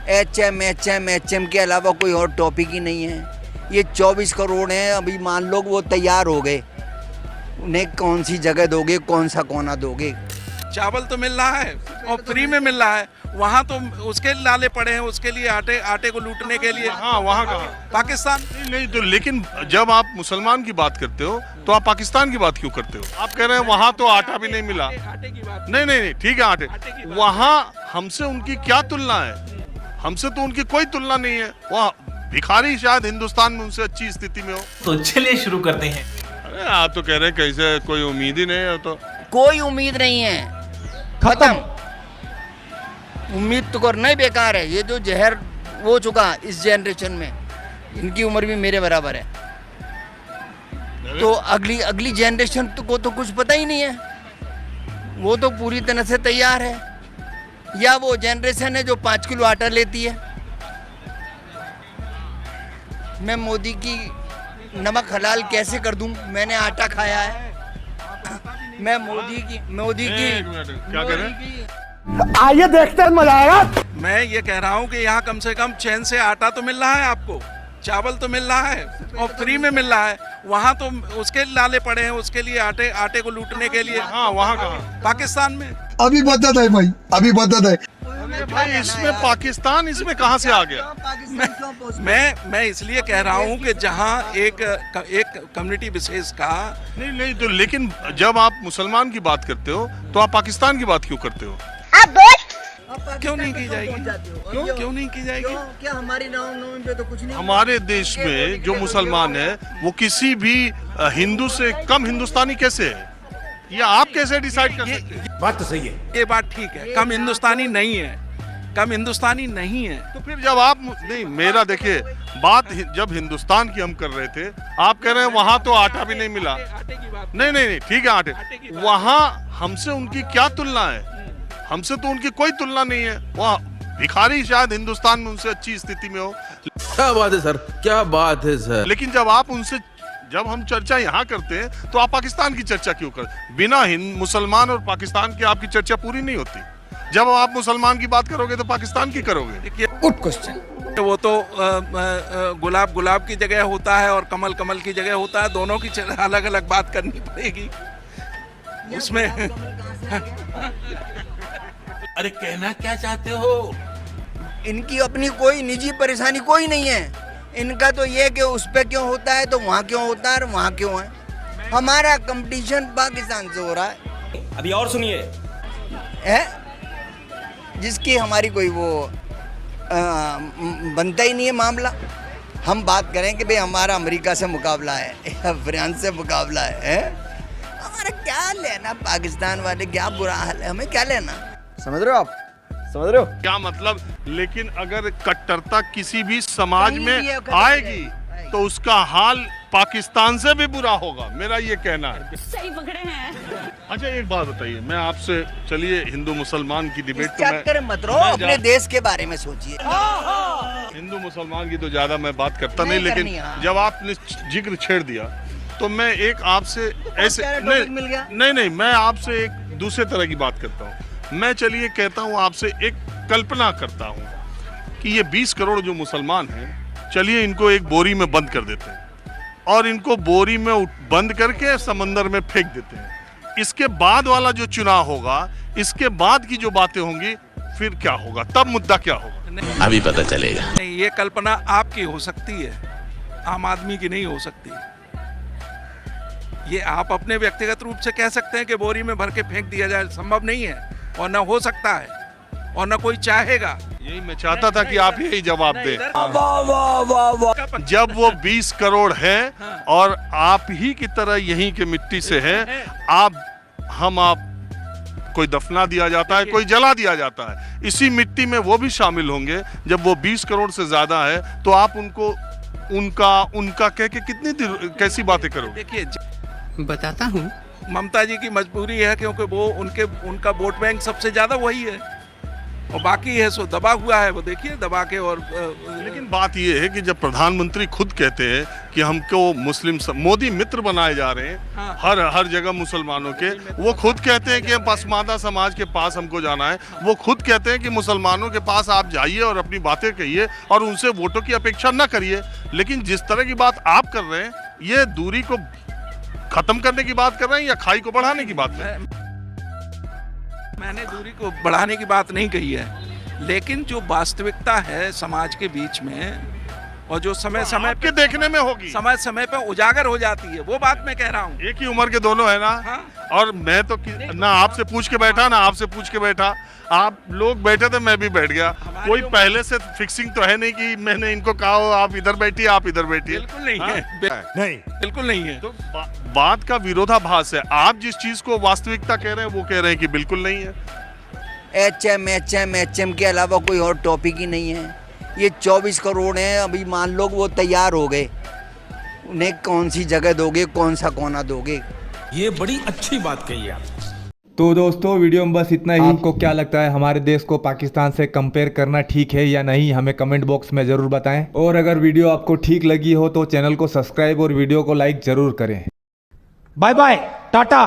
H M के अलावा कोई और टॉपिक ही नहीं है। ये 24 करोड़ हैं, अभी मान लो वो तैयार हो गए, उन्हें कौन सी जगह दोगे, कौन सा कोना दोगे? चावल तो मिल रहा है और फ्री में मिल रहा है, वहाँ तो उसके लाले पड़े हैं, उसके लिए आटे को लूटने के लिए। हाँ, वहाँ कहाँ पाकिस्तान नहीं तो, लेकिन जब आप मुसलमान की बात करते हो तो आप पाकिस्तान की बात क्यों करते हो? आप कह रहे हैं वहाँ तो आटा भी नहीं मिला। आटे की बात नहीं, ठीक है आटे, वहाँ हमसे उनकी क्या तुलना है? हमसे तो उनकी कोई तुलना नहीं है। वहाँ भिखारी शायद हिंदुस्तान में उनसे अच्छी स्थिति में हो। तो चलिए शुरू करते हैं। अरे आप तो कह रहे हैं कैसे कोई उम्मीद ही नहीं है, तो कोई उम्मीद नहीं है, खत्म। उम्मीद तो करना ही बेकार है। ये जो जहर हो चुका इस जनरेशन में, इनकी उम्र भी मेरे बराबर है, तो अगली जनरेशन को तो कुछ पता ही नहीं है। वो तो पूरी तरह से तैयार है, या वो जनरेशन है जो 5 किलो आटा लेती है। मैं मोदी की नमक हलाल कैसे कर दूं? मैंने आटा खाया है। मैं मोदी की एक मिनट, क्या कह रहे हैं? आइए देखते हैं, मजा आएगा। मैं ये कह रहा हूँ कि यहाँ कम से कम चैन से आटा तो मिल रहा है आपको, चावल तो मिल रहा है और फ्री में मिल रहा है, वहाँ तो उसके लाले पड़े हैं, उसके लिए आटे को लूटने के लिए। हाँ, वहाँ कहाँ? पाकिस्तान में। अभी बदत है भाई, अभी बदत है। भाई इसमें पाकिस्तान इसमें कहाँ से आ गया? मैं इसलिए कह रहा हूँ कि जहाँ एक कम्युनिटी विशेष का नहीं तो, लेकिन जब आप मुसलमान की बात करते हो तो आप पाकिस्तान की बात क्यों करते हो? क्यों नहीं की जाएगी? क्यों नहीं की जाएगी? क्या हमारी रामनवमी पे तो कुछ नहीं? हमारे देश में जो मुसलमान है वो किसी भी हिंदू से कम हिंदुस्तानी कैसे है? ये आप कैसे डिसाइड कर सकते हैं? बात तो सही है। ये बात ठीक है, कम हिंदुस्तानी नहीं है, कम हिंदुस्तानी नहीं है। तो फिर जब आप नहीं, मेरा देखिए बात जब हिंदुस्तान की हम कर रहे थे, आप कह रहे हैं वहाँ तो आटा भी नहीं मिला। आटे की बात नहीं, ठीक है आटे, वहाँ हमसे उनकी क्या तुलना है? हमसे तो उनकी कोई तुलना नहीं है। वहाँ भिखारी शायद हिंदुस्तान में उनसे अच्छी स्थिति में हो। क्या बात है सर, क्या बात है सर। लेकिन जब हम चर्चा यहाँ करते हैं तो आप पाकिस्तान की चर्चा क्यों करते? बिना मुसलमान और पाकिस्तान की आपकी चर्चा पूरी नहीं होती। जब आप मुसलमान की बात करोगे तो पाकिस्तान की करोगे। Good question. वो तो गुलाब की जगह होता है और कमल की जगह होता है, दोनों की अलग अलग बात करनी पड़ेगी उसमें। अरे कहना क्या चाहते हो? इनकी अपनी कोई निजी परेशानी कोई नहीं है। इनका तो ये कि उस पे क्यों होता है तो वहाँ क्यों होता है और वहाँ क्यों है। हमारा कंपटीशन पाकिस्तान से हो रहा है। अभी और सुनिए, है जिसकी हमारी कोई वो बनता ही नहीं है मामला। हम बात करें कि भाई हमारा अमेरिका से मुकाबला है या फ्रांस से मुकाबला है? हमारा क्या लेना पाकिस्तान वाले, क्या बुरा हाल है, हमें क्या लेना? समझ रहे हो आप? समझ रहे हो क्या मतलब? लेकिन अगर कट्टरता किसी भी समाज में आएगी तो उसका हाल पाकिस्तान से भी बुरा होगा, मेरा ये कहना है। सही पकड़े हैं। अच्छा एक बात बताइए, मैं आपसे, चलिए हिंदू मुसलमान की डिबेट तो चक्कर मत रहो, अपने देश के बारे में सोचिए। हिंदू मुसलमान की तो ज्यादा मैं बात करता नहीं, लेकिन करनी, हाँ। जब आपने जिक्र छेड़ दिया तो मैं एक आपसे ऐसे मिल गया? नहीं, मैं आपसे एक दूसरे तरह की बात करता हूँ। मैं चलिए कहता हूँ आपसे, एक कल्पना करता हूँ कि ये 20 करोड़ जो मुसलमान हैं, चलिए इनको एक बोरी में बंद कर देते हैं और इनको बोरी में बंद करके समंदर में फेंक देते हैं। इसके बाद वाला जो चुनाव होगा, इसके बाद की जो बातें होंगी, फिर क्या होगा, तब मुद्दा क्या होगा, अभी पता चलेगा। नहीं, ये कल्पना आपकी हो सकती है, आम आदमी की नहीं हो सकती। ये आप अपने व्यक्तिगत रूप से कह सकते हैं कि बोरी में भर के फेंक दिया जाए, संभव नहीं है और न हो सकता है और न कोई चाहेगा। यही मैं चाहता था कि आप यही जवाब दें। जब वो 20 करोड़ है और आप ही की तरह यहीं के मिट्टी से है, आप कोई दफना दिया जाता है, कोई जला दिया जाता है, इसी मिट्टी में वो भी शामिल होंगे। जब वो 20 करोड़ से ज्यादा है तो आप उनको उनका कह के कितनी कैसी बातें करोगे? देखिए, बताता हूँ, ममता जी की मजबूरी है, क्योंकि वो उनका वोट बैंक सबसे ज्यादा वही है। और बाकी है सो दबा हुआ है, वो देखिए दबा के। और लेकिन बात यह है कि जब प्रधानमंत्री खुद कहते हैं कि हमको मोदी मित्र बनाए जा रहे हैं, हाँ। हर जगह मुसलमानों के, वो खुद कहते हैं कि हम पसमानदा समाज के पास हमको जाना है, वो खुद कहते हैं कि मुसलमानों के पास आप जाइए और अपनी बातें कहिए और उनसे वोटों की अपेक्षा न करिए। लेकिन जिस तरह की बात आप कर रहे हैं, ये दूरी को खत्म करने की बात कर रहे हैं या खाई को बढ़ाने की बात कर रहे हैं? मैंने दूरी को बढ़ाने की बात नहीं कही है, लेकिन जो वास्तविकता है समाज के बीच में और जो समय समय आपके देखने में होगी, समय समय पे उजागर हो जाती है, वो बात मैं कह रहा हूँ। एक ही उम्र के दोनों है ना। हाँ। और मैं तो ना आपसे पूछ के बैठा ना आपसे पूछ के बैठा, आप लोग बैठे थे मैं भी बैठ गया। कोई पहले से फिक्सिंग तो है नहीं कि मैंने इनको कहा हो आप इधर बैठिए आप इधर बैठिए। बिल्कुल नहीं हाँ? है, नहीं बिल्कुल नहीं है। तो बात का विरोधाभास है। आप जिस चीज को वास्तविकता कह रहे हैं वो कह रहे हैं कि बिल्कुल नहीं है। एचएम के अलावा कोई और टॉपिक ही नहीं है। ये 24 करोड़ हैं, अभी मान लो वो तैयार हो गए, उन्हें कौन सी जगह दोगे, कौन सा कोना दोगे? ये बड़ी अच्छी बात कही आप। तो दोस्तों वीडियो में बस इतना ही। आपको क्या लगता है हमारे देश को पाकिस्तान से कंपेयर करना ठीक है या नहीं, हमें कमेंट बॉक्स में ज़रूर बताएं। और अगर वीडियो आपको ठीक लगी हो तो चैनल को सब्सक्राइब और वीडियो को लाइक ज़रूर करें। Bye bye, Tata.